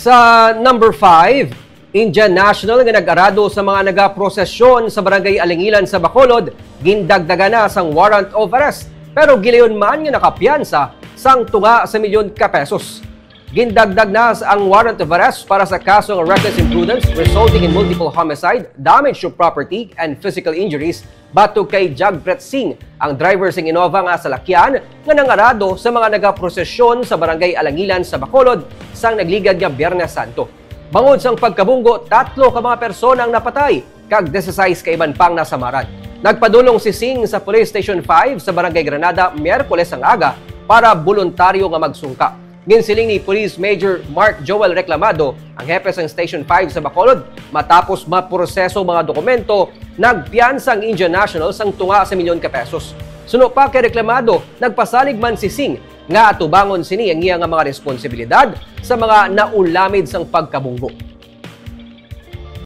Sa number 5, Indian National nga nag-arado sa mga nagaprosesyon sa Barangay Alingilan sa Bacolod, gindagdagan na sang warrant of arrest. Pero gilayon man nga nakapiyansa sang tunga sa milyon ka pesos. Gindagdag na ang warrant of arrest para sa kasong reckless imprudence resulting in multiple homicide, damage to property, and physical injuries batok kay Jagpreet Singh, ang driver sing Innova nga salakyan nga nangarado sa mga nagaprosesyon sa Barangay Alingilan sa Bacolod sang nagligad nga Biyernes Santo. Bangod sang pagkabunggo, 3 ka mga persona ang napatay, kag 16 ka iban pang nasamaran. Nagpadulong si Singh sa Police Station 5 sa Barangay Granada Miyerkules ang aga para voluntaryo nga magsungka. Ginsiling ni Police Major Mark Joel Reclamado, ang hepe ng Station 5 sa Bacolod, matapos maproseso mga dokumento, nagpiyansa ang Indian National sang tunga sa milyon ka pesos. Suno pa kay Reclamado, nagpasalig man si Singh nga atubangon sini ang iya nga mga responsibilidad sa mga naulamid sang pagkabunggo.